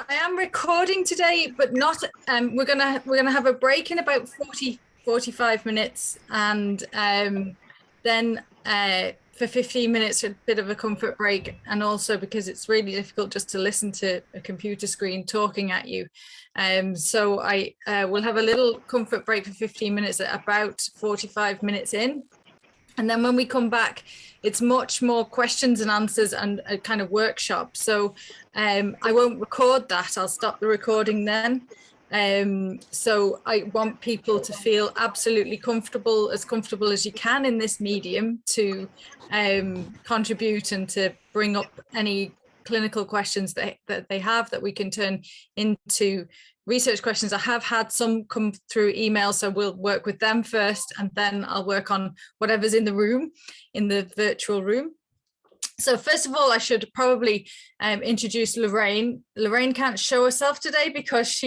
I am recording today, but not. We're gonna have a break in about 45 minutes, and then for 15 minutes, a bit of a comfort break, and also because it's really difficult just to listen to a computer screen talking at you. So I will have a little comfort break for 15 minutes at about 45 minutes in. And then when we come back, it's much more questions and answers and a kind of workshop. So I won't record that. I'll stop the recording then. So I want people to feel absolutely comfortable as you can in this medium to contribute and to bring up any clinical questions that they have that we can turn into research questions. I have had some come through email, so we'll work with them first, and then I'll work on whatever's in the room, in the virtual room. So first of all, I should probably introduce Lorraine. Lorraine can't show herself today because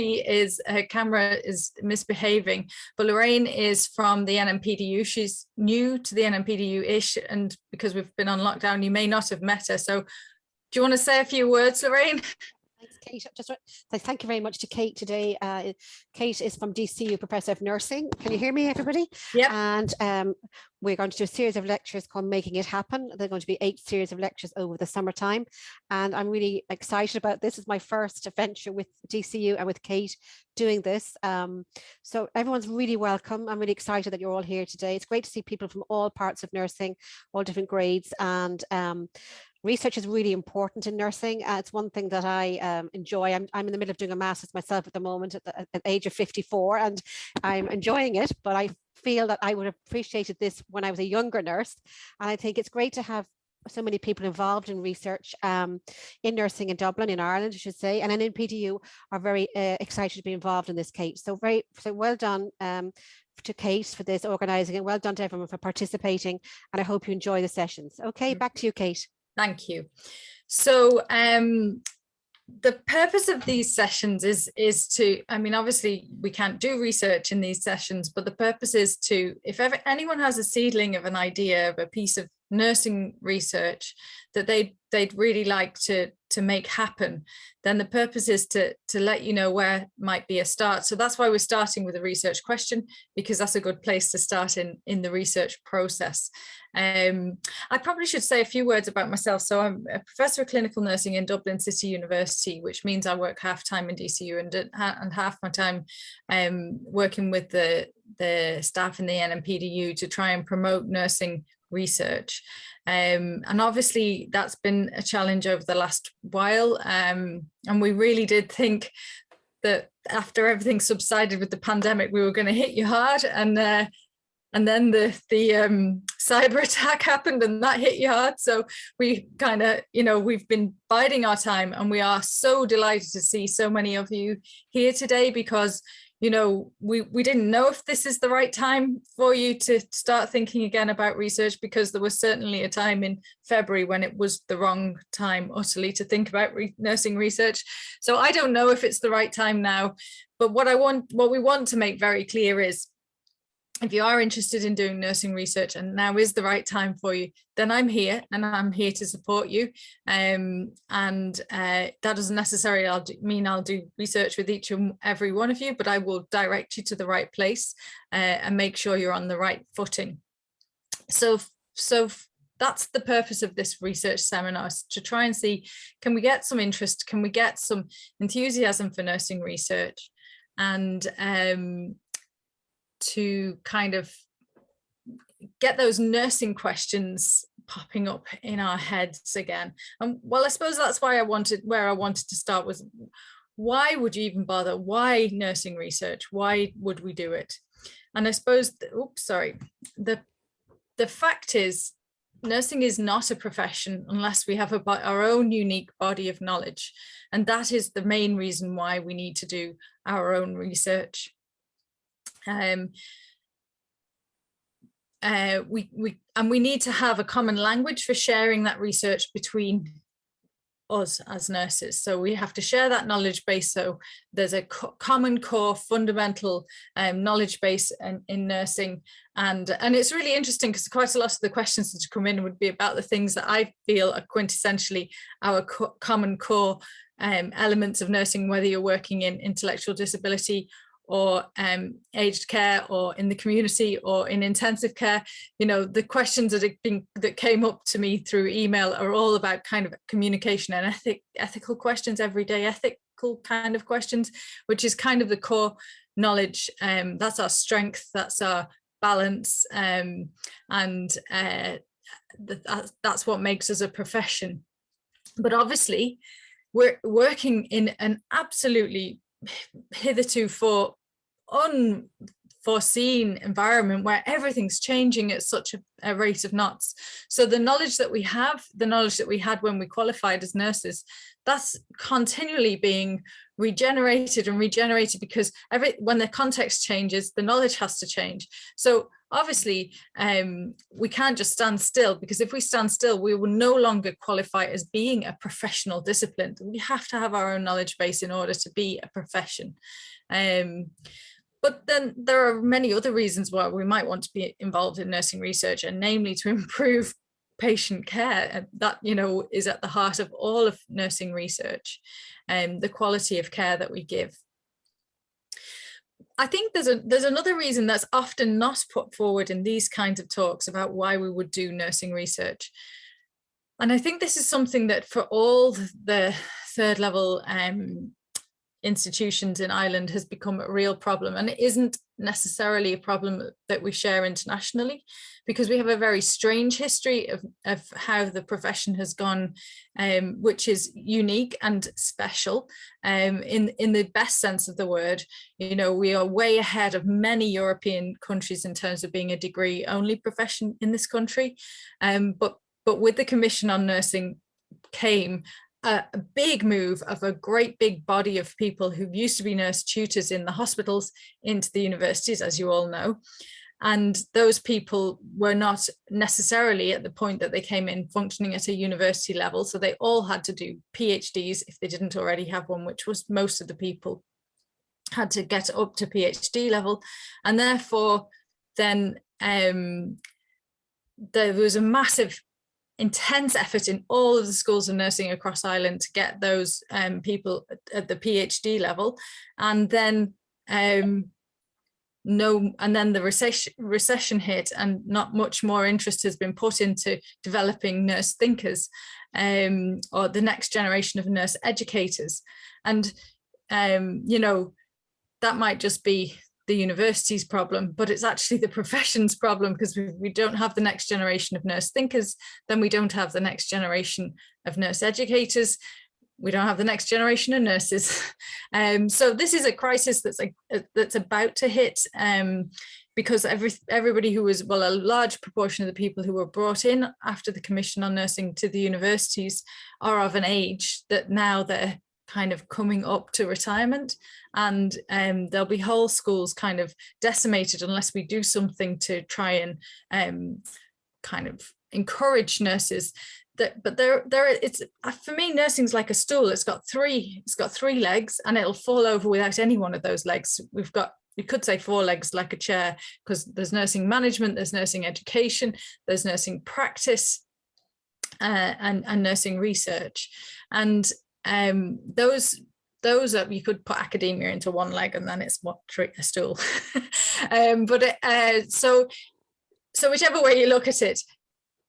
her camera is misbehaving, but Lorraine is from the NMPDU. She's new to the NMPDU-ish, and because we've been on lockdown, you may not have met her. So do you want to say a few words, Lorraine? Thanks, Kate. Just thank you very much to Kate today. Kate is from DCU, Professor of Nursing. Can you hear me, everybody? Yeah. And we're going to do a series of lectures called Making It Happen. They're going to be 8 series of lectures over the summertime. And I'm really excited about this. It's my first venture with DCU and with Kate doing this. So everyone's really welcome. I'm really excited that you're all here today. It's great to see people from all parts of nursing, all different grades. And research is really important in nursing. It's one thing that I enjoy. I'm in the middle of doing a master's myself at the moment at the age of 54, and I'm enjoying it, but I feel that I would have appreciated this when I was a younger nurse. And I think it's great to have so many people involved in research in nursing in Dublin, in Ireland, I should say, and NMPDU are very excited to be involved in this, Kate. So well done to Kate for this organising, and well done to everyone for participating. And I hope you enjoy the sessions. Okay, back to you, Kate. Thank you. So the purpose of these sessions is to, I mean, obviously we can't do research in these sessions, but the purpose is to, if ever anyone has a seedling of an idea of a piece of nursing research that they'd really like to make happen, then the purpose is to let you know where might be a start. So that's why we're starting with a research question, because that's a good place to start in the research process. I probably should say a few words about myself. So I'm a professor of clinical nursing in Dublin City University, which means I work half time in DCU and half my time working with the staff in the NMPDU to try and promote nursing research. And obviously that's been a challenge over the last while. And we really did think that after everything subsided with the pandemic, we were going to hit you hard. And then the cyber attack happened and that hit you hard. So we kind of, we've been biding our time, and we are so delighted to see so many of you here today, because we didn't know if this is the right time for you to start thinking again about research, because there was certainly a time in February when it was the wrong time utterly to think about nursing research. So I don't know if it's the right time now, but what we want to make very clear is, if you are interested in doing nursing research and now is the right time for you, then I'm here, and I'm here to support you. That doesn't necessarily mean I'll do research with each and every one of you, but I will direct you to the right place and make sure you're on the right footing. So that's the purpose of this research seminar, to try and see, can we get some interest? Can we get some enthusiasm for nursing research? And to kind of get those nursing questions popping up in our heads again. And well, I suppose that's where I wanted to start was, why would you even bother? Why nursing research? Why would we do it? And I suppose, the fact is, nursing is not a profession unless we have our own unique body of knowledge. And that is the main reason why we need to do our own research. We need to have a common language for sharing that research between us as nurses. So we have to share that knowledge base. So there's a common core fundamental knowledge base in nursing. And it's really interesting, because quite a lot of the questions that come in would be about the things that I feel are quintessentially our common core elements of nursing, whether you're working in intellectual disability or aged care or in the community or in intensive care. You know, the questions that came up to me through email are all about kind of communication and ethical questions, everyday ethical kind of questions, which is kind of the core knowledge. That's our strength, that's our balance, and that's what makes us a profession. But obviously we're working in an absolutely hitherto unforeseen environment where everything's changing at such a rate of knots. So the knowledge that we have, the knowledge that we had when we qualified as nurses, that's continually being regenerated and regenerated, because when the context changes, the knowledge has to change. So obviously we can't just stand still, because if we stand still, we will no longer qualify as being a professional discipline. We have to have our own knowledge base in order to be a profession. But then there are many other reasons why we might want to be involved in nursing research, and namely to improve patient care. And that, you know, is at the heart of all of nursing research, and the quality of care that we give. I think there's another reason that's often not put forward in these kinds of talks about why we would do nursing research. And I think this is something that for all the third level institutions in Ireland has become a real problem, and it isn't necessarily a problem that we share internationally, because we have a very strange history of how the profession has gone, which is unique and special, in the best sense of the word. You know, we are way ahead of many European countries in terms of being a degree only profession in this country, but with the Commission on Nursing came a big move of a great big body of people who used to be nurse tutors in the hospitals into the universities, as you all know. And those people were not necessarily at the point that they came in functioning at a university level. So they all had to do PhDs if they didn't already have one, which was most of the people had to get up to PhD level. And therefore, then there was a massive intense effort in all of the schools of nursing across Ireland to get those people at the PhD level, and then the recession hit, and not much more interest has been put into developing nurse thinkers, or the next generation of nurse educators. And you know, that might just be the university's problem, but it's actually the profession's problem, because we don't have the next generation of nurse thinkers, then we don't have the next generation of nurse educators, we don't have the next generation of nurses. So this is a crisis that's about to hit, because everybody who was, well, a large proportion of the people who were brought in after the Commission on Nursing to the universities are of an age that now they're kind of coming up to retirement, and there'll be whole schools kind of decimated unless we do something to try and kind of encourage nurses. It's, for me, nursing's like a stool. It's got three legs, and it'll fall over without any one of those legs. You could say four legs like a chair, because there's nursing management, there's nursing education, there's nursing practice, and nursing research. And those are, you could put academia into one leg, and then it's a stool. So whichever way you look at it,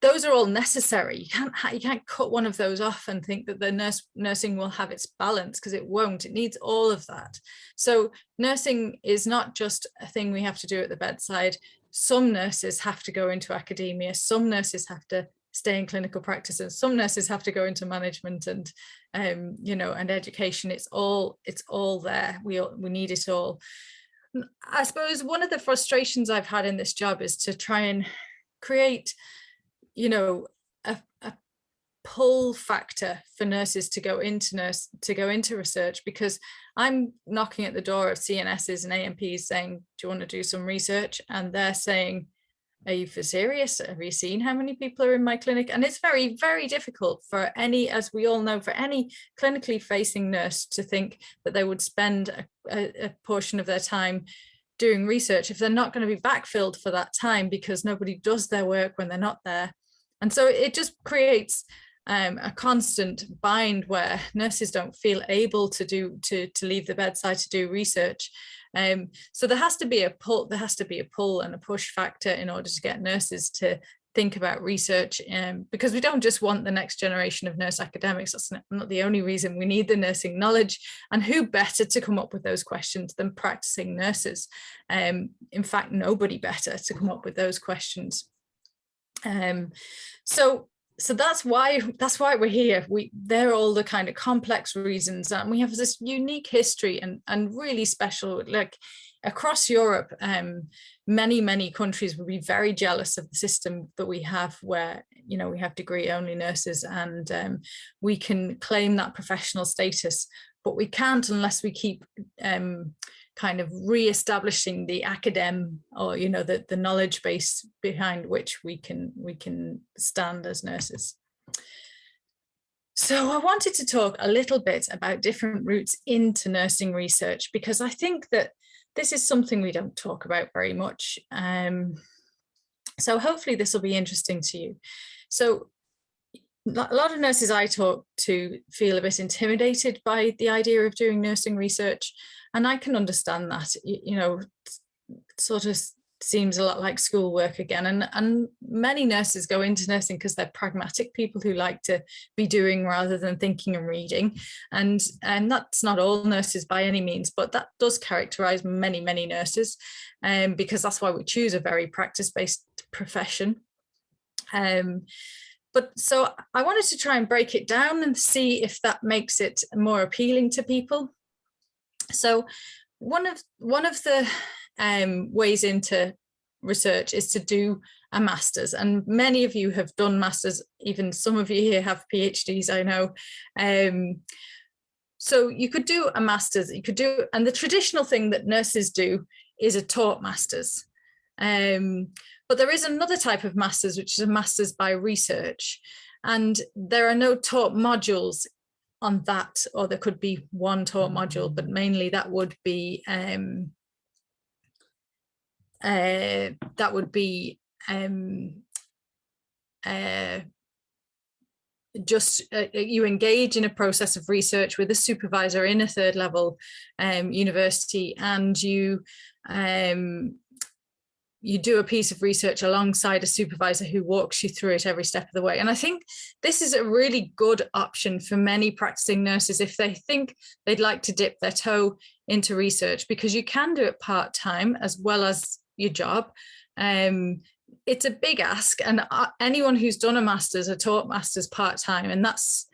those are all necessary. You can't cut one of those off and think that the nursing will have its balance, because it won't. It needs all of that. So nursing is not just a thing we have to do at the bedside. Some nurses have to go into academia, some nurses have to stay in clinical practice, and some nurses have to go into management and you know, and education. It's all there. We need it all. I suppose one of the frustrations I've had in this job is to try and create, you know, a pull factor for nurses to go into research, because I'm knocking at the door of CNSs and AMPs saying, do you want to do some research? And they're saying, are you for serious? Have you seen how many people are in my clinic? And it's very, very difficult for any, as we all know, for any clinically facing nurse to think that they would spend a portion of their time doing research if they're not going to be backfilled for that time, because nobody does their work when they're not there. And so it just creates a constant bind where nurses don't feel able to leave the bedside to do research. So there has to be a pull and a push factor in order to get nurses to think about research, because we don't just want the next generation of nurse academics. That's not the only reason. We need the nursing knowledge, and who better to come up with those questions than practicing nurses? In fact, nobody better to come up with those questions. So that's why we're here. They're all the kind of complex reasons, and we have this unique history and really special, like across Europe. Many countries will be very jealous of the system that we have, where we have degree-only nurses, and we can claim that professional status, but we can't unless we keep kind of re-establishing the academe, or the knowledge base behind which we can stand as nurses. So I wanted to talk a little bit about different routes into nursing research, because I think that this is something we don't talk about very much. So hopefully this will be interesting to you. So a lot of nurses I talk to feel a bit intimidated by the idea of doing nursing research. And I can understand that. It sort of seems a lot like schoolwork again. And many nurses go into nursing because they're pragmatic people who like to be doing rather than thinking and reading. And that's not all nurses by any means, but that does characterize many nurses, because that's why we choose a very practice-based profession. But so I wanted to try and break it down and see if that makes it more appealing to people. So one of the ways into research is to do a master's, and many of you have done masters. Even some of you here have PhDs, I know. So you could do a master's, and the traditional thing that nurses do is a taught master's. But there is another type of master's, which is a master's by research, and there are no taught modules on that, or there could be one taught module, but mainly that would be you engage in a process of research with a supervisor in a third level university, and you do a piece of research alongside a supervisor who walks you through it every step of the way. And I think this is a really good option for many practicing nurses if they think they'd like to dip their toe into research, because you can do it part-time as well as your job. It's a big ask, and anyone who's done a master's, a taught master's part-time, and that's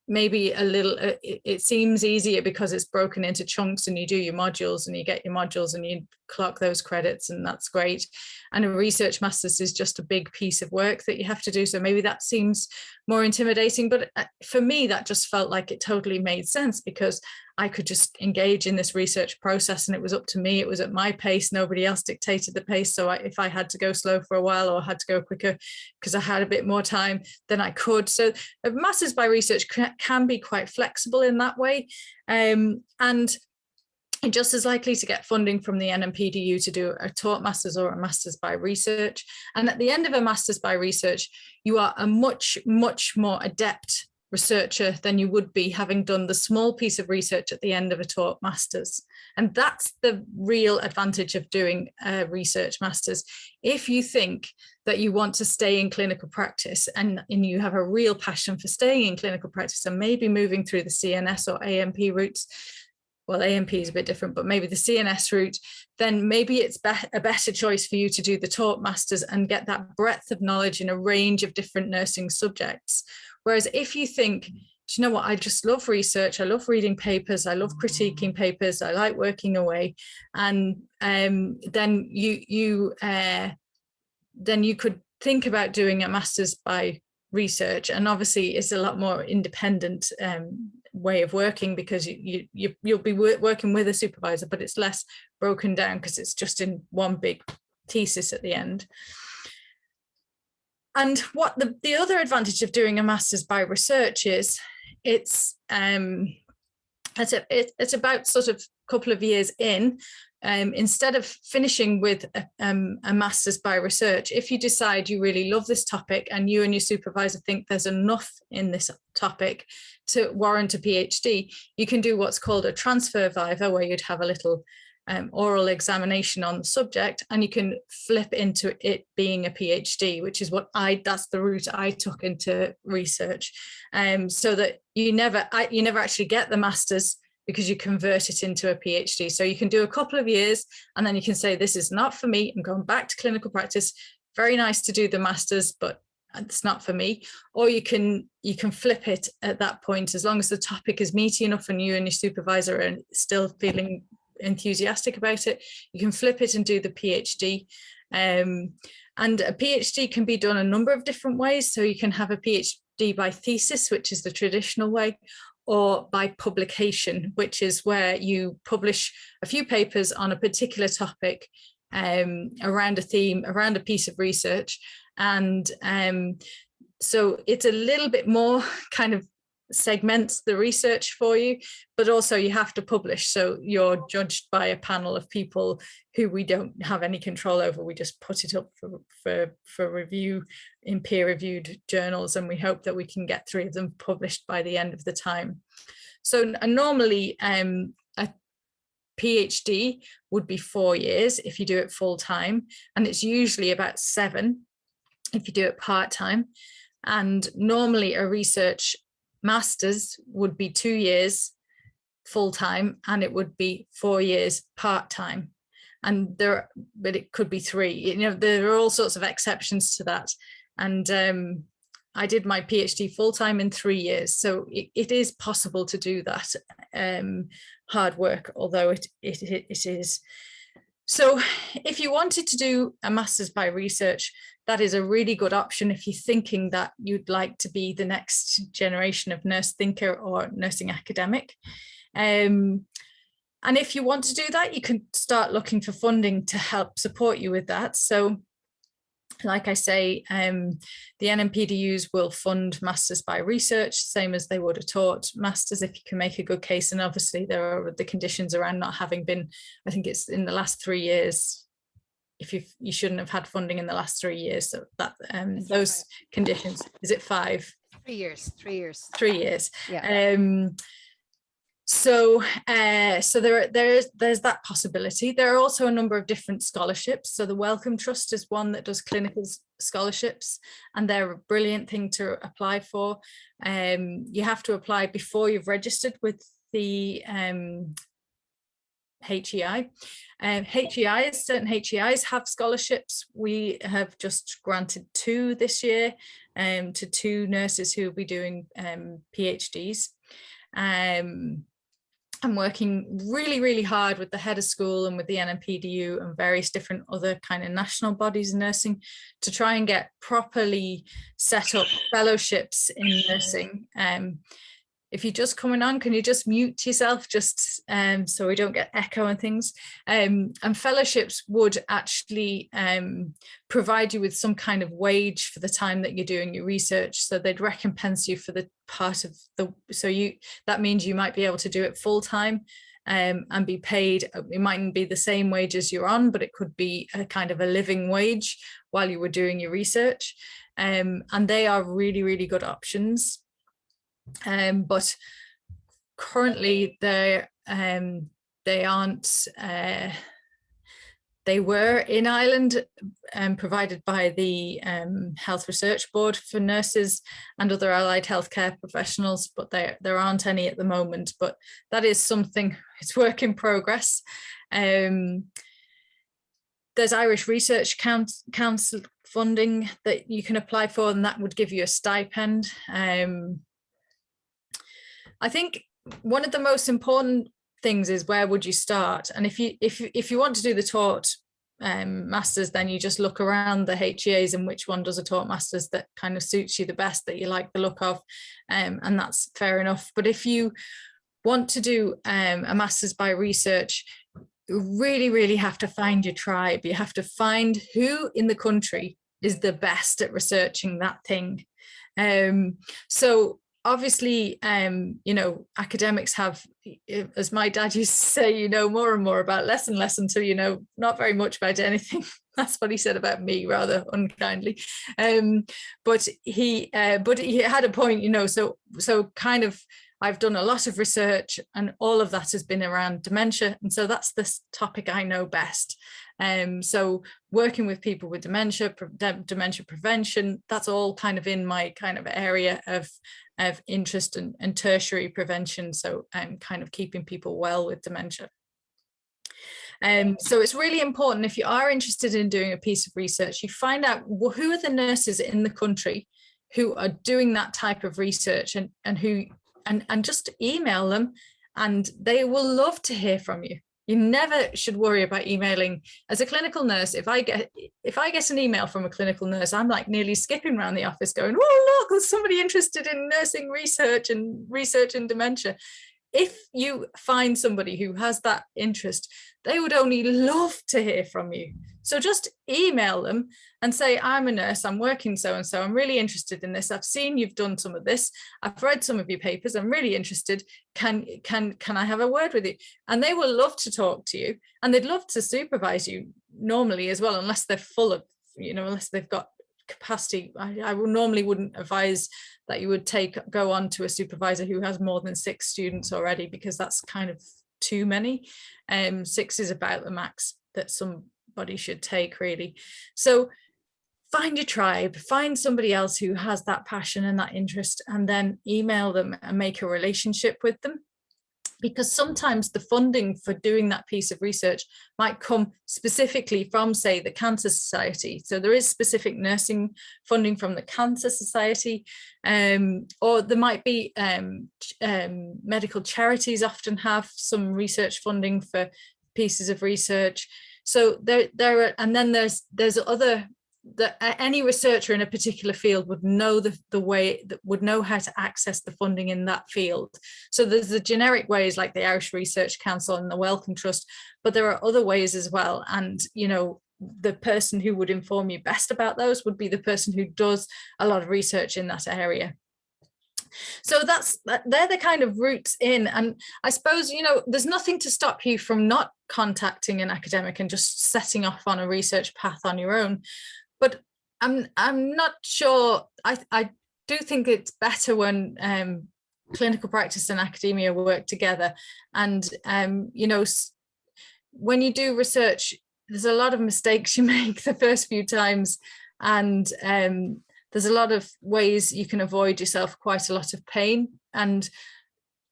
maybe a little, it seems easier because it's broken into chunks, and you do your modules and you get your modules and you clock those credits, and that's great. And a research master's is just a big piece of work that you have to do. So maybe that seems more intimidating, but for me, that just felt like it totally made sense, because I could just engage in this research process, and it was up to me. It was at my pace. Nobody else dictated the pace. So if I had to go slow for a while, or had to go quicker because I had a bit more time, then I could. So a master's by research can be quite flexible in that way. And just as likely to get funding from the NMPDU to do a taught master's or a master's by research. And at the end of a master's by research, you are a much more adept researcher than you would be having done the small piece of research at the end of a taught master's. And that's the real advantage of doing a research master's. If you think that you want to stay in clinical practice, and you have a real passion for staying in clinical practice and maybe moving through the CNS or AMP routes, well, AMP is a bit different, but maybe the CNS route, then maybe it's a better choice for you to do the taught masters and get that breadth of knowledge in a range of different nursing subjects. Whereas if you think, do you know what, I just love research, I love reading papers, I love critiquing papers, I like working away, and then you could think about doing a master's by research. And obviously it's a lot more independent way of working, because you'll be working with a supervisor, but it's less broken down because it's just in one big thesis at the end. And what the other advantage of doing a master's by research is, it's it's about sort of a couple of years in. Instead of finishing with a master's by research, if you decide you really love this topic and you and your supervisor think there's enough in this topic to warrant a PhD, you can do what's called a transfer viva, where you'd have a little oral examination on the subject, and you can flip into it being a PhD, which is that's the route I took into research. So that you never actually get the master's, because you convert it into a PhD. So you can do a couple of years and then you can say, this is not for me, I'm going back to clinical practice. Very nice to do the master's, but it's not for me. Or you can flip it at that point, as long as the topic is meaty enough and you and your supervisor are still feeling enthusiastic about it, you can flip it and do the PhD. And a PhD can be done a number of different ways. So you can have a PhD by thesis, which is the traditional way, or by publication, which is where you publish a few papers on a particular topic, around a theme, around a piece of research. And so it's a little bit more kind of segments the research for you, but also you have to publish. So you're judged by a panel of people who we don't have any control over. We just put it up for review in peer-reviewed journals, and we hope that we can get 3 of them published by the end of the time. So normally a PhD would be 4 years if you do it full time, and it's usually about 7 if you do it part-time. And normally a research master's would be 2 years full-time, and it would be 4 years part-time. But it could be 3. There are all sorts of exceptions to that. And I did my PhD full-time in 3 years. So it is possible to do that. Hard work, although it is. So if you wanted to do a master's by research, that is a really good option if you're thinking that you'd like to be the next generation of nurse thinker or nursing academic. And if you want to do that, you can start looking for funding to help support you with that. So like I say, the NMPDUs will fund masters by research, same as they would have taught masters if you can make a good case. And obviously there are the conditions around not having been, I think it's in the last 3 years, if you shouldn't have had funding in the last 3 years. So that those conditions, is it 5? 3 years. 3 years. 3 years. Yeah. So there's that possibility. There are also a number of different scholarships. So the Wellcome Trust is one that does clinical scholarships, and they're a brilliant thing to apply for. You have to apply before you've registered with the HEI. Certain HEIs have scholarships. We have just granted 2 this year to 2 nurses who will be doing PhDs. I'm working really, really hard with the head of school and with the NMPDU and various different other kind of national bodies in nursing to try and get properly set up fellowships in nursing. If you're just coming on, can you just mute yourself just so we don't get echo and things? And fellowships would actually provide you with some kind of wage for the time that you're doing your research. So they'd recompense you for the part of that means you might be able to do it full time and be paid. It mightn't be the same wage as you're on, but it could be a kind of a living wage while you were doing your research. And they are really, really good options. But currently they aren't. They were in Ireland, provided by the Health Research Board for nurses and other allied healthcare professionals, but there aren't any at the moment. But that is something, it's work in progress. There's Irish Research Council funding that you can apply for, and that would give you a stipend. I think one of the most important things is, where would you start? And if you want to do the taught masters, then you just look around the HEAs and which one does a taught masters that kind of suits you the best, that you like the look of, and that's fair enough. But if you want to do a masters by research, you really, really have to find your tribe. You have to find who in the country is the best at researching that thing. So obviously, you know, academics have, as my dad used to say, you know more and more about less and less until you know not very much about anything. That's what he said about me, rather unkindly. But he had a point, you know. So kind of, I've done a lot of research, and all of that has been around dementia, and so that's the topic I know best. So working with people with dementia, dementia prevention, that's all kind of in my kind of area of interest, and tertiary prevention. So kind of keeping people well with dementia. So it's really important, if you are interested in doing a piece of research, you find out who are the nurses in the country who are doing that type of research, and just email them, and they will love to hear from you. You never should worry about emailing. As a clinical nurse, if I get an email from a clinical nurse, I'm like nearly skipping around the office going, oh, look, there's somebody interested in nursing research and research in dementia. If you find somebody who has that interest, they would only love to hear from you. So just email them and say, I'm a nurse, I'm working so-and-so, I'm really interested in this. I've seen you've done some of this. I've read some of your papers. I'm really interested. Can I have a word with you? And they will love to talk to you, and they'd love to supervise you normally as well, unless they're full of, you know, unless they've got capacity. I normally wouldn't advise that you would go on to a supervisor who has more than 6 students already, because that's kind of too many. 6 is about the max that somebody should take, really. So find your tribe, find somebody else who has that passion and that interest, and then email them and make a relationship with them. Because sometimes the funding for doing that piece of research might come specifically from, say, the Cancer Society. So there is specific nursing funding from the Cancer Society, or there might be medical charities often have some research funding for pieces of research. So there are, and then there's other, that any researcher in a particular field would know the way that would know how to access the funding in that field. So there's the generic ways like the Irish Research Council and the Wellcome Trust, but there are other ways as well. And, you know, the person who would inform you best about those would be the person who does a lot of research in that area. So they're the kind of routes in. And I suppose, you know, there's nothing to stop you from not contacting an academic and just setting off on a research path on your own. But I'm not sure. I do think it's better when clinical practice and academia work together. And you know, when you do research, there's a lot of mistakes you make the first few times, and there's a lot of ways you can avoid yourself quite a lot of pain. And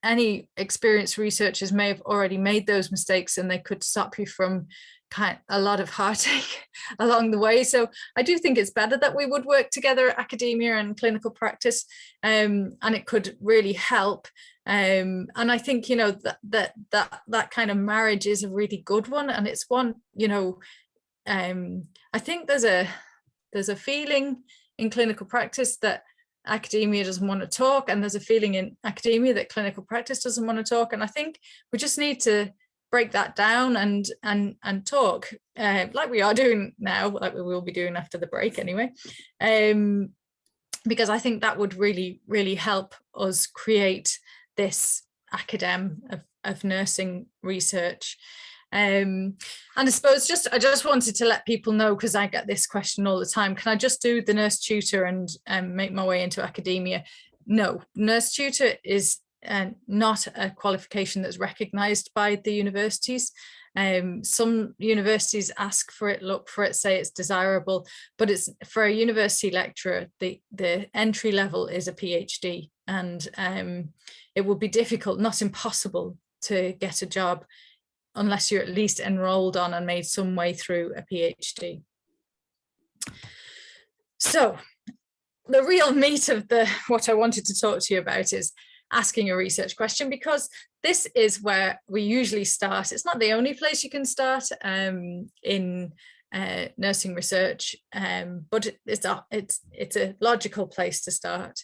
any experienced researchers may have already made those mistakes, and they could stop you from a lot of heartache along the way. So I do think it's better that we would work together, academia and clinical practice, and it could really help. And I think, you know, that kind of marriage is a really good one, and it's one, you know, I think there's a feeling in clinical practice that academia doesn't want to talk, and there's a feeling in academia that clinical practice doesn't want to talk. And I think we just need to break that down and talk, like we are doing now, like we will be doing after the break anyway, because I think that would really, really help us create this academe of nursing research. And I suppose I just wanted to let people know, because I get this question all the time, can I just do the nurse tutor and make my way into academia? No, nurse tutor is not a qualification that's recognised by the universities. Some universities ask for it, look for it, say it's desirable, but it's for a university lecturer, the entry level is a PhD, and it would be difficult, not impossible, to get a job unless you're at least enrolled on and made some way through a PhD. So the real meat of what I wanted to talk to you about is asking a research question, because this is where we usually start. It's not the only place you can start in nursing research, but it's a logical place to start.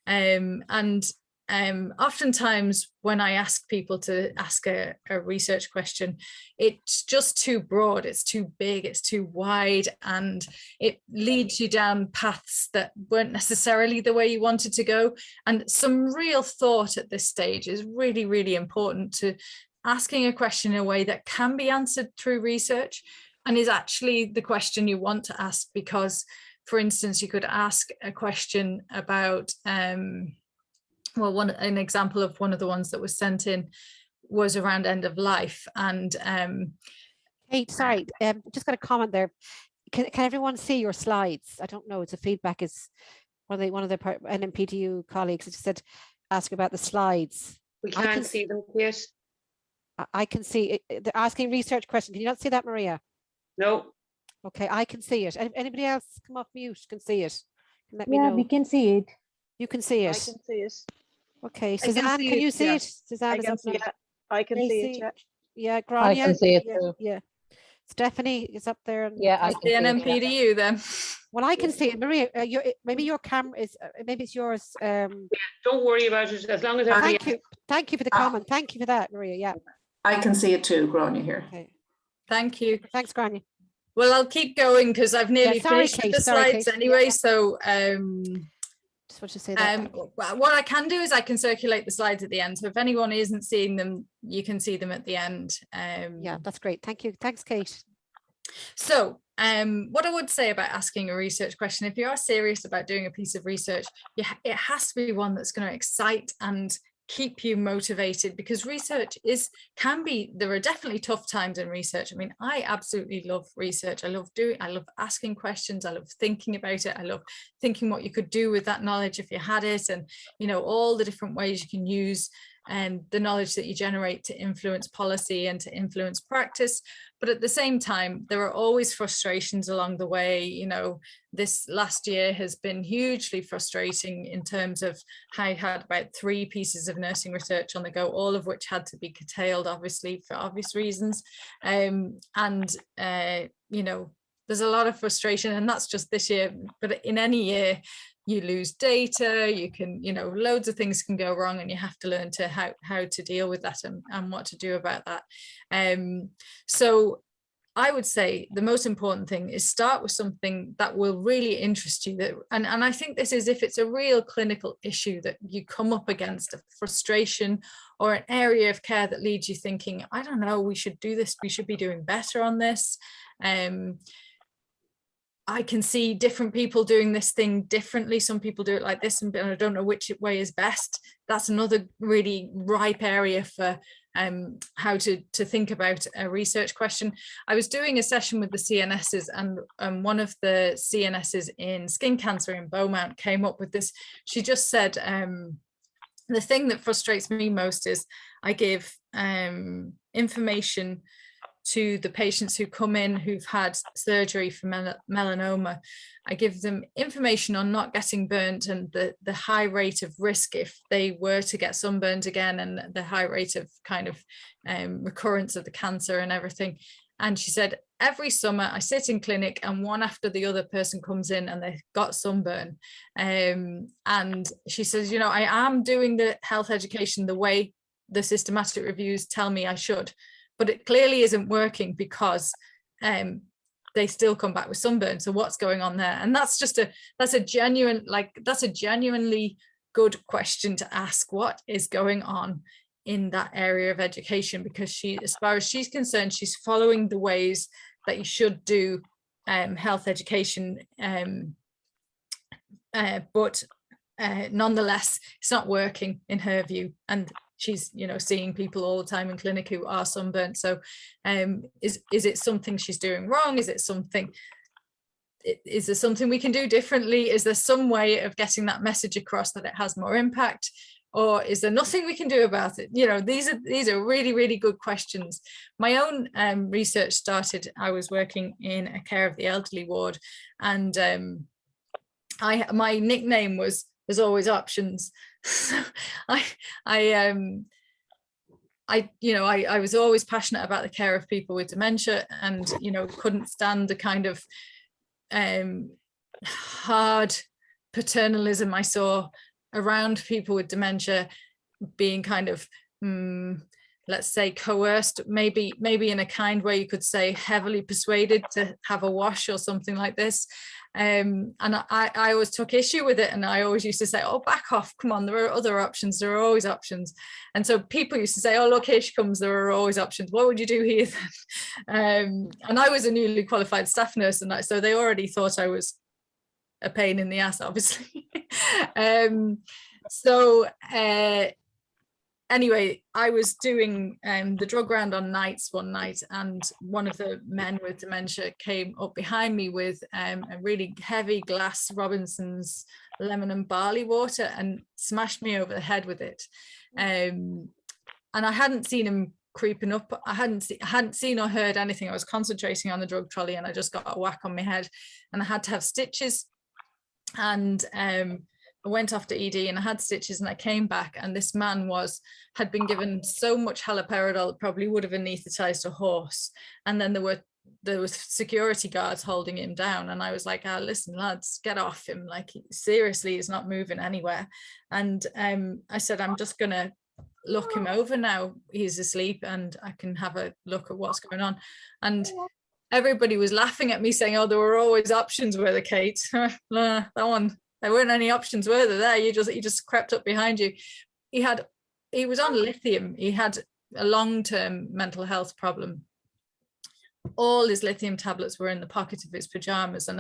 And oftentimes when I ask people to ask a research question, it's just too broad, it's too big, it's too wide, and it leads you down paths that weren't necessarily the way you wanted to go. And some real thought at this stage is really, really important, to asking a question in a way that can be answered through research and is actually the question you want to ask. Because, for instance, you could ask a question about well, an example of one of the ones that was sent in was around end of life. And Kate, sorry, just got a comment there. Can everyone see your slides? I don't know. It's a feedback is one of the NMPTU colleagues just said, ask about the slides. We can't see them yet. I can see it. They're asking research question. Can you not see that, Maria? No. Okay, I can see it. Anybody else come off mute can see it? Can let me know. We can see it. You can see it. I can see it. Okay, Suzanne, can you see it? Suzanne, I can see it. I can see it. Yeah. Yeah, Grania. I can see it yeah, too. yeah. Stephanie is up there. Yeah, I the NMPDU then. Well, I can see it, Maria. Maybe your camera is. Maybe it's yours. Yeah, don't worry about it. As long as Thank you. Thank you for the comment. Thank you for that, Maria. Yeah. I can see it too, Grania here. Okay. Thank you. Thanks, Grania. Well, I'll keep going because I've nearly sorry, finished Kate, the sorry, slides Kate. anyway. So Just want to say that. what I can do is I can circulate the slides at the end. So if anyone isn't seeing them, you can see them at the end. Yeah, that's great. Thank you. Thanks, Kate. So what I would say about asking a research question, if you are serious about doing a piece of research, it has to be one that's going to excite and keep you motivated, because research there are definitely tough times in research. I mean, I absolutely love research. I love asking questions. I love thinking about it. I love thinking what you could do with that knowledge if you had it, and all the different ways you can use the knowledge that you generate to influence policy and to influence practice. But at the same time, there are always frustrations along the way. This last year has been hugely frustrating in terms of I had about 3 pieces of nursing research on the go, all of which had to be curtailed, obviously, for obvious reasons. There's a lot of frustration, and that's just this year. But in any year, you lose data, you can, loads of things can go wrong, and you have to learn to how to deal with that and what to do about that. So I would say the most important thing is start with something that will really interest you. And I think this is if it's a real clinical issue that you come up against, a frustration or an area of care that leads you thinking, I don't know, we should do this, we should be doing better on this. I can see different people doing this thing differently. Some people do it like this, and I don't know which way is best. That's another really ripe area for how to think about a research question. I was doing a session with the CNSs, and one of the CNSs in skin cancer in Beaumont came up with this. She just said, the thing that frustrates me most is I give information to the patients who come in who've had surgery for melanoma. I give them information on not getting burnt and the high rate of risk if they were to get sunburned again, and the high rate of kind of recurrence of the cancer and everything. And she said, every summer I sit in clinic and one after the other person comes in and they've got sunburn. And she says, I am doing the health education the way the systematic reviews tell me I should, but it clearly isn't working because they still come back with sunburn. So what's going on there? And that's a genuinely good question to ask. What is going on in that area of education? Because as far as she's concerned, she's following the ways that you should do health education. But nonetheless, it's not working in her view. And she's seeing people all the time in clinic who are sunburnt. So is it something she's doing wrong? Is there something we can do differently? Is there some way of getting that message across that it has more impact, or is there nothing we can do about it? These are really, really good questions. My own research started, I was working in a care of the elderly ward, and my nickname was "There's always options." So I was always passionate about the care of people with dementia, and couldn't stand the kind of hard paternalism I saw around people with dementia being kind of, let's say, coerced, maybe in a kind way, you could say heavily persuaded to have a wash or something like this. And I always took issue with it, and I always used to say, oh, back off, come on, there are other options, there are always options. And so people used to say, oh, look, here she comes, there are always options, what would you do here then? And I was a newly qualified staff nurse, and so they already thought I was a pain in the ass, obviously. Anyway, I was doing the drug round on nights one night, and one of the men with dementia came up behind me with a really heavy glass Robinson's lemon and barley water and smashed me over the head with it. And I hadn't seen him creeping up. I hadn't seen or heard anything. I was concentrating on the drug trolley, and I just got a whack on my head, and I had to have stitches. And I went off to ED and I had stitches, and I came back, and this man had been given so much haloperidol it probably would have anesthetized a horse. And then there was security guards holding him down, and I was like, oh, listen, lads, get off him, like, seriously, he's not moving anywhere. And I said, I'm just gonna look him over now, he's asleep, and I can have a look at what's going on. And everybody was laughing at me, saying, oh, there were always options, were there, Kate? That one, there weren't any options, were there? He just crept up behind you. He was on lithium. He had a long-term mental health problem. All his lithium tablets were in the pocket of his pajamas, and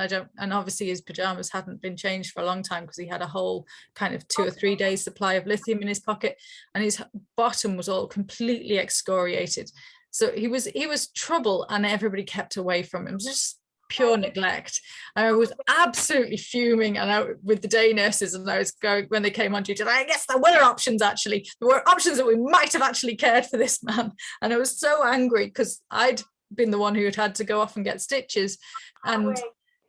obviously his pajamas hadn't been changed for a long time, because he had a whole kind of 2 or 3 days supply of lithium in his pocket, and his bottom was all completely excoriated. So he was trouble, and everybody kept away from him. It was just pure neglect. I was absolutely fuming, and with the day nurses, and I was going, when they came on duty, I guess there were options, actually. There were options that we might have actually cared for this man. And I was so angry, because I'd been the one who had to go off and get stitches. And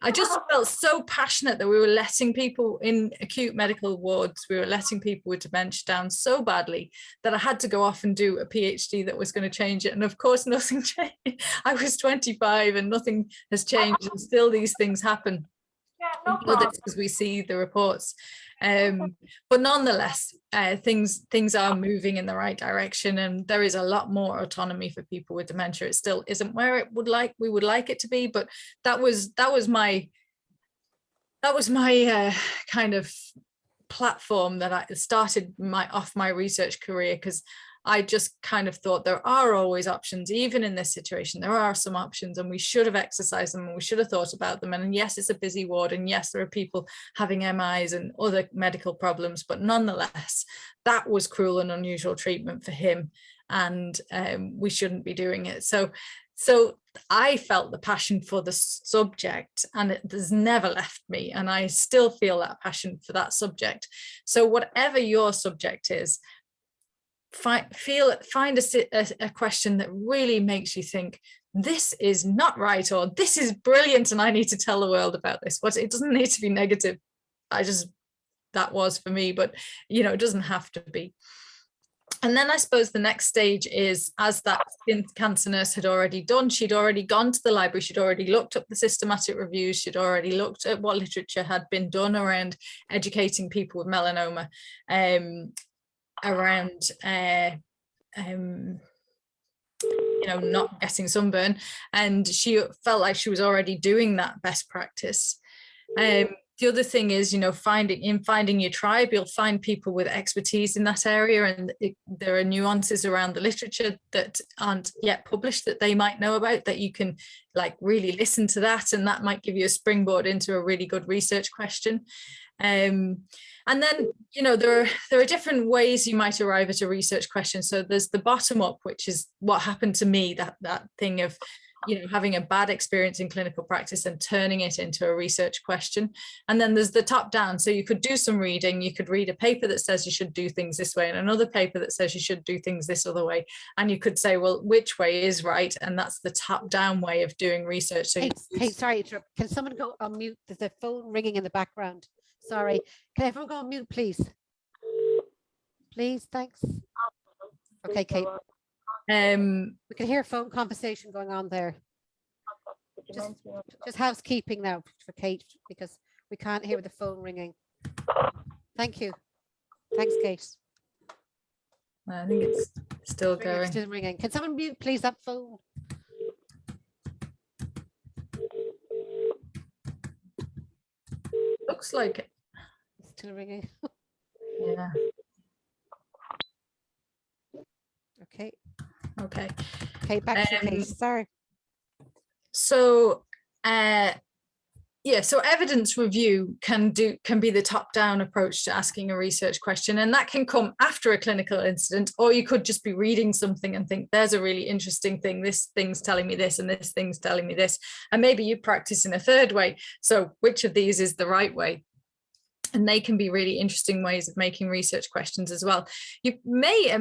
I just felt so passionate that we were letting people in acute medical wards, we were letting people with dementia down so badly, that I had to go off and do a PhD that was going to change it. And of course, nothing changed. I was 25 and nothing has changed, and still these things happen. Because we see the reports. But nonetheless, things are moving in the right direction, and there is a lot more autonomy for people with dementia. It still isn't where we would like it to be, but that was my kind of platform that I started my research career, because I just kind of thought there are always options. Even in this situation, there are some options, and we should have exercised them, and we should have thought about them. And yes, it's a busy ward, and yes, there are people having MIs and other medical problems, but nonetheless, that was cruel and unusual treatment for him, and we shouldn't be doing it. So I felt the passion for the subject, and it has never left me, and I still feel that passion for that subject. So whatever your subject is, find a question that really makes you think, this is not right, or this is brilliant, and I need to tell the world about this. But it doesn't need to be negative. That was for me, but it doesn't have to be. And then I suppose the next stage is, as that skin cancer nurse had already done, she'd already gone to the library, she'd already looked up the systematic reviews, she'd already looked at what literature had been done around educating people with melanoma, around not getting sunburn, and she felt like she was already doing that best practice. The other thing is, finding your tribe, you'll find people with expertise in that area, and there are nuances around the literature that aren't yet published that they might know about, that you can really listen to that, and that might give you a springboard into a really good research question. And then, there are different ways you might arrive at a research question. So there's the bottom up, which is what happened to me, that thing of, having a bad experience in clinical practice and turning it into a research question. And then there's the top down. So you could do some reading, you could read a paper that says you should do things this way, and another paper that says you should do things this other way. And you could say, well, which way is right? And that's the top down way of doing research. So hey, sorry, can someone go on mute? There's a phone ringing in the background. Sorry, can everyone go on mute, please? Please, thanks. Okay, Kate. We can hear a phone conversation going on there. Just housekeeping now for Kate, because we can't hear the phone ringing. Thank you. Thanks, Kate. I think it's still Ringing, going. still ringing. Can someone mute, please, that phone? Looks like it. It's still ringing. Yeah. Okay. Okay. Okay, back to you, Kate. Sorry. So, yeah, so evidence review can be the top-down approach to asking a research question, and that can come after a clinical incident, or you could just be reading something and think, there's a really interesting thing, this thing's telling me this and this thing's telling me this, and maybe you practice in a third way. So which of these is the right way? And they can be really interesting ways of making research questions as well. You may,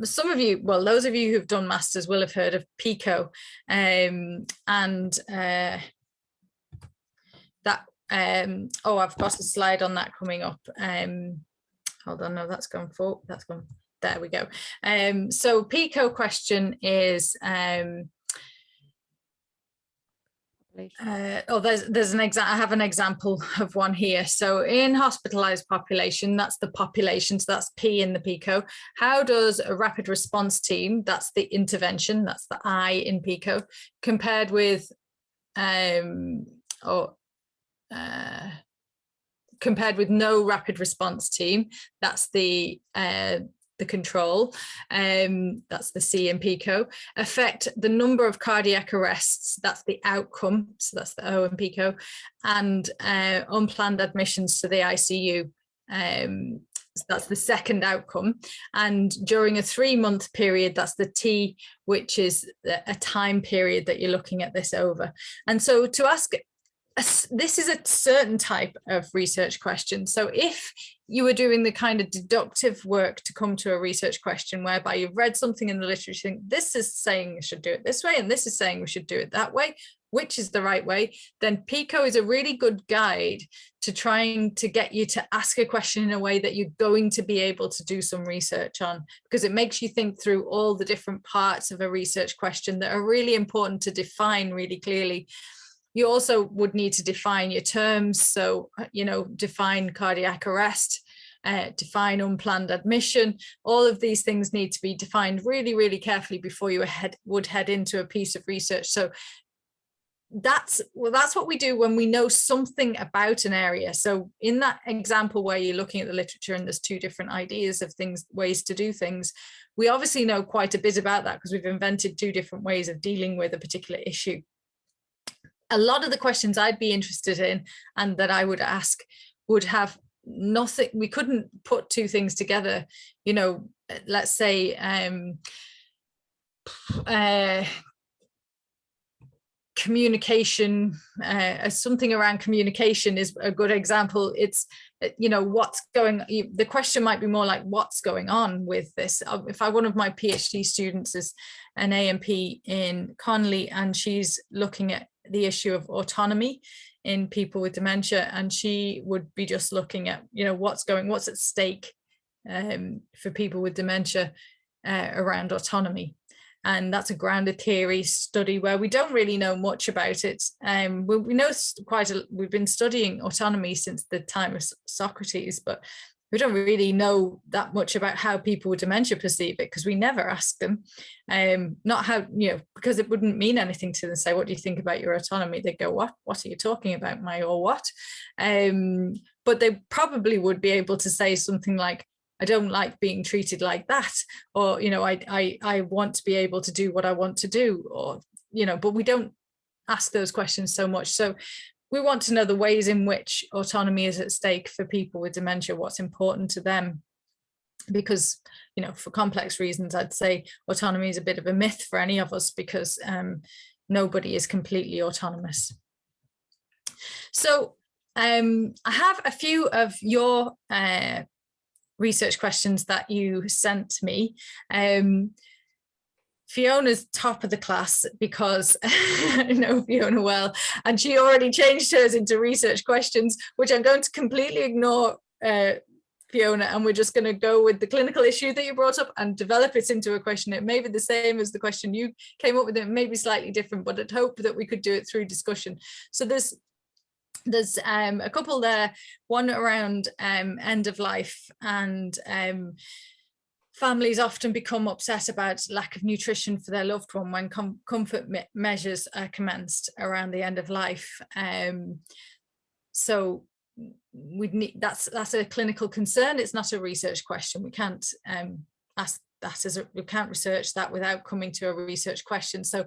some of you, well, those of you who've done masters will have heard of PICO, and that oh, I've got a slide on that coming up. Hold on, no, that's gone forward, that's gone, there we go. So PICO question is there's an example. I have an example of one here. So in hospitalized population, that's the population, so that's P in the PICO. How does a rapid response team, that's the intervention, that's the I in PICO, compared with compared with no rapid response team, that's the control, that's the C in PICO, affect the number of cardiac arrests, that's the outcome, so that's the O in PICO, and unplanned admissions to the ICU, so that's the second outcome. And during a 3-month period, that's the T, which is a time period that you're looking at this over. And so to ask, this is a certain type of research question. So if you were doing the kind of deductive work to come to a research question whereby you've read something in the literature, think this is saying we should do it this way and this is saying we should do it that way, which is the right way, then PICO is a really good guide to trying to get you to ask a question in a way that you're going to be able to do some research on, because it makes you think through all the different parts of a research question that are really important to define really clearly. You also would need to define your terms. So, you know, define cardiac arrest, define unplanned admission. All of these things need to be defined really, really carefully before you would head into a piece of research. So that's what we do when we know something about an area. So in that example where you're looking at the literature and there's 2 different ideas of things, ways to do things, we obviously know quite a bit about that because we've invented 2 different ways of dealing with a particular issue. A lot of the questions I'd be interested in and that I would ask would have nothing, we couldn't put 2 things together, you know, let's say communication, something around communication is a good example. It's, you know, the question might be more like, what's going on with this? If one of my PhD students is an AMP in Connolly and she's looking at the issue of autonomy in people with dementia, and she would be just looking at, you know, what's at stake for people with dementia around autonomy. And that's a grounded theory study where we don't really know much about it. We know we've been studying autonomy since the time of Socrates, but we don't really know that much about how people with dementia perceive it because we never ask them. Not how, you know, because it wouldn't mean anything to them. Say, what do you think about your autonomy? They go, what are you talking about, or what? But they probably would be able to say something like, I don't like being treated like that, or, you know, I want to be able to do what I want to do, or, you know, but we don't ask those questions so much. So we want to know the ways in which autonomy is at stake for people with dementia, what's important to them, because, you know, for complex reasons, I'd say autonomy is a bit of a myth for any of us because nobody is completely autonomous. So I have a few of your research questions that you sent me. Fiona's top of the class because I know Fiona well, and she already changed hers into research questions, which I'm going to completely ignore, Fiona, and we're just going to go with the clinical issue that you brought up and develop it into a question. It may be the same as the question you came up with, it may be slightly different, but I'd hope that we could do it through discussion. So there's there's a couple there, one around end of life, and families often become upset about lack of nutrition for their loved one when comfort measures are commenced around the end of life. So we'd need, that's a clinical concern. It's not a research question. We can't ask that as we can't research that without coming to a research question. So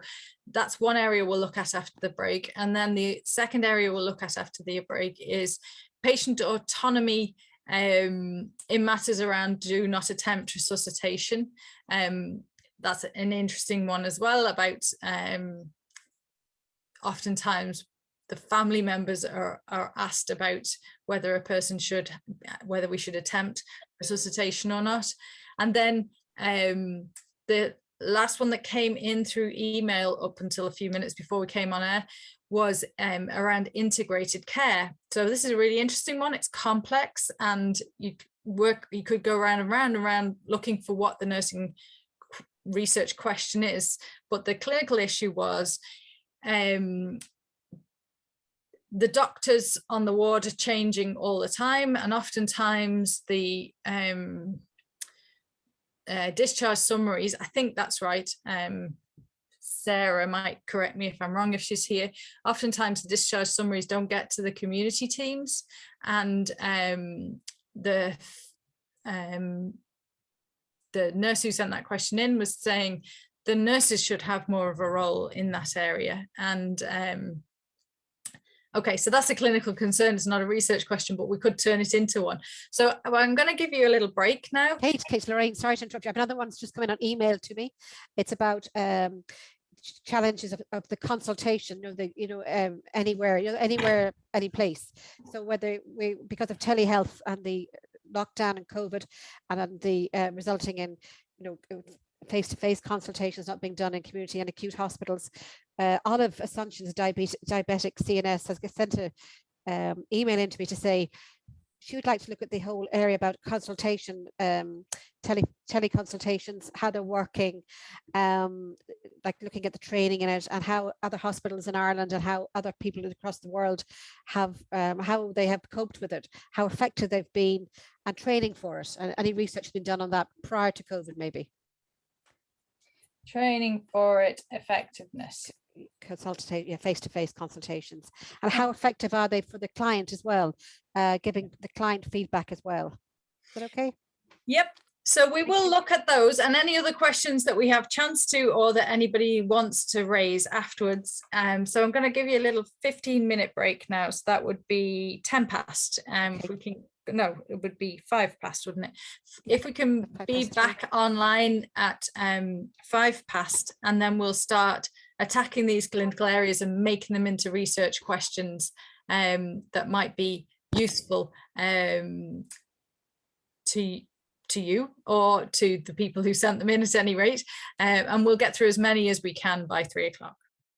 that's one area we'll look at after the break. And then the second area we'll look at after the break is patient autonomy in matters around do not attempt resuscitation. That's an interesting one as well, about oftentimes the family members are asked about whether whether we should attempt resuscitation or not. And then the last one that came in through email up until a few minutes before we came on air was around integrated care. So this is a really interesting one. It's complex, and you could go around and round and round looking for what the nursing research question is. But the clinical issue was the doctors on the ward are changing all the time, and oftentimes the discharge summaries, I think that's right, Sarah might correct me if I'm wrong if she's here, oftentimes the discharge summaries don't get to the community teams, and the nurse who sent that question in was saying the nurses should have more of a role in that area. And okay, so that's a clinical concern. It's not a research question, but we could turn it into one. So I'm going to give you a little break now. Kate, Lorraine, sorry to interrupt you. I have another one's just coming on email to me. It's about challenges of the consultation, anywhere, anywhere, any place. So whether because of telehealth and the lockdown and COVID, and the resulting in, face-to-face consultations not being done in community and acute hospitals. Olive Assumptions, diabetic CNS, has sent an email into me to say she would like to look at the whole area about consultation, teleconsultations, how they're working, like looking at the training in it, and how other hospitals in Ireland and how other people across the world have, how they have coped with it, how effective they've been, and training for it. And any research has been done on that prior to COVID, maybe. Training for it, effectiveness. Face-to-face consultations, and how effective are they for the client as well, giving the client feedback as well. Is that okay? Yep. So we will look at those and any other questions that we have chance to, or that anybody wants to raise afterwards. So I'm going to give you a little 15-minute break now. So that would be 10 past. If we can, no, it would be 5 past, wouldn't it? If we can be back online at 5 past, and then we'll start attacking these clinical areas and making them into research questions that might be useful to you or to the people who sent them in at any rate. And we'll get through as many as we can by 3 o'clock.